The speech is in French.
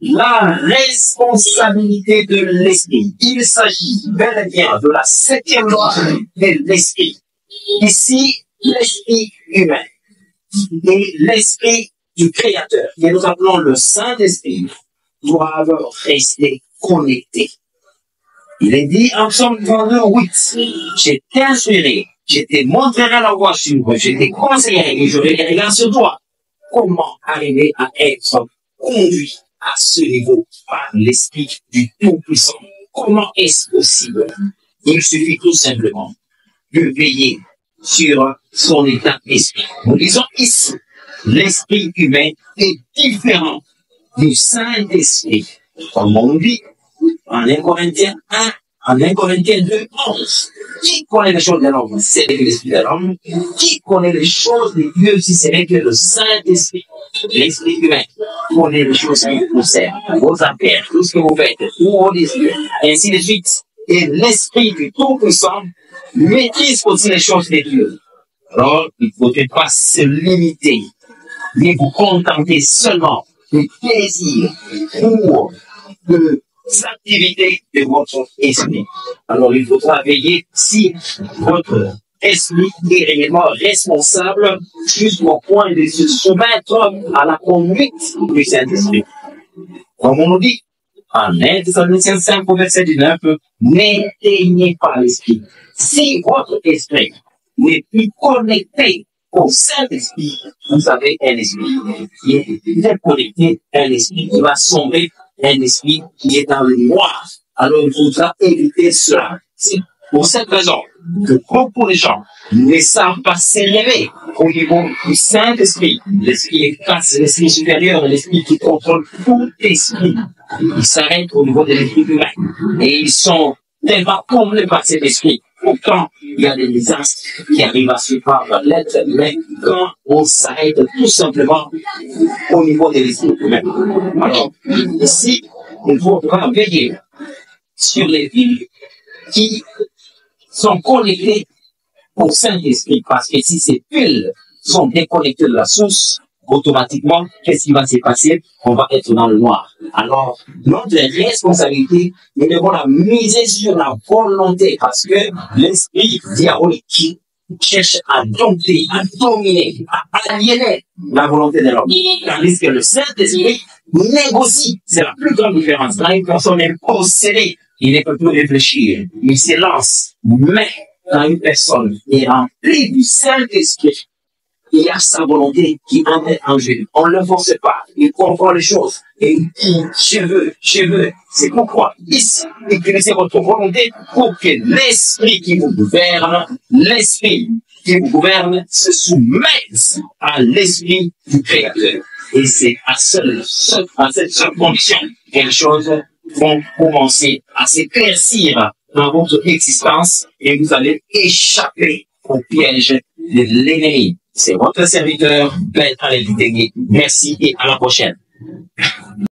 La responsabilité de l'esprit. Il s'agit bel et bien de la 7e loi de l'esprit. Ici, l'esprit humain et l'esprit du Créateur, que nous appelons le Saint-Esprit, doivent rester connectés. Il est dit en Psaume 32:8, je t'instruirai, je te montrerai la voie sûre, je te conseillerai et j'aurai les regards sur toi. Comment arriver à être conduit à ce niveau par l'Esprit du Tout-Puissant? Comment est-ce possible? Il suffit tout simplement de veiller sur son état d'esprit. Nous disons ici, l'esprit humain est différent du Saint-Esprit. Comme on dit en 1 Corinthiens 1, en 1 Corinthiens 2:11. Qui connaît les choses de l'homme? C'est l'esprit de l'homme. Qui connaît les choses de Dieu si ce n'est que le Saint-Esprit? L'esprit humain connaît les choses qui vous concernent, vos affaires, tout ce que vous faites, ou vos désirs, ainsi de suite. Et l'esprit du Tout-Puissant maîtrise aussi les choses de Dieu. Alors, il ne faut pas se limiter, mais vous contenter seulement du plaisir pour activités de votre esprit. Alors, il faudra veiller si votre esprit est réellement responsable jusqu'au point de se soumettre à la conduite du Saint-Esprit. Comme on nous dit en 1 Thessaloniciens 5, verset 19, n'éteignez pas l'esprit. Si votre esprit n'est plus connecté au Saint-Esprit, vous avez un esprit qui est déconnecté, un esprit qui va sombrer, un esprit qui est dans le noir. Alors, il faudra éviter cela. C'est pour cette raison que beaucoup de gens ne savent pas s'élever au niveau du Saint-Esprit. L'esprit efficace, l'esprit supérieur, l'esprit qui contrôle tout esprit. Ils s'arrêtent au niveau de l'esprit humain. Et ils sont tellement comblés par cet esprit. Pourtant, il y a des désastres qui arrivent à surprendre l'être humain quand on s'arrête tout simplement au niveau de l'esprit humain. Alors, ici, il faudra veiller sur les villes qui sont connectées au Saint-Esprit, parce que si ces piles sont déconnectées de la source, automatiquement, qu'est-ce qui va se passer? On va être dans le noir. Alors, notre responsabilité, nous devons la miser sur la volonté, parce que l'esprit diabolique qui cherche à dompter, à dominer, à aliéner la volonté de l'homme. Tandis que le Saint-Esprit négocie. C'est la plus grande différence. Là, une personne est possédée. Il ne peut plus réfléchir. Il se lance. Mais quand une personne est remplie du Saint-Esprit, il y a sa volonté qui entre en jeu. On ne le force pas. Il comprend les choses. Et il dit, je veux. C'est pourquoi, ici, utilisez votre volonté pour que l'esprit qui vous gouverne, se soumette à l'esprit du Créateur. Et c'est à cette seule condition que les choses vont commencer à s'éclaircir dans votre existence et vous allez échapper au piège de l'ennemi. C'est votre serviteur, Ben Alel Bitegui. Merci et à la prochaine.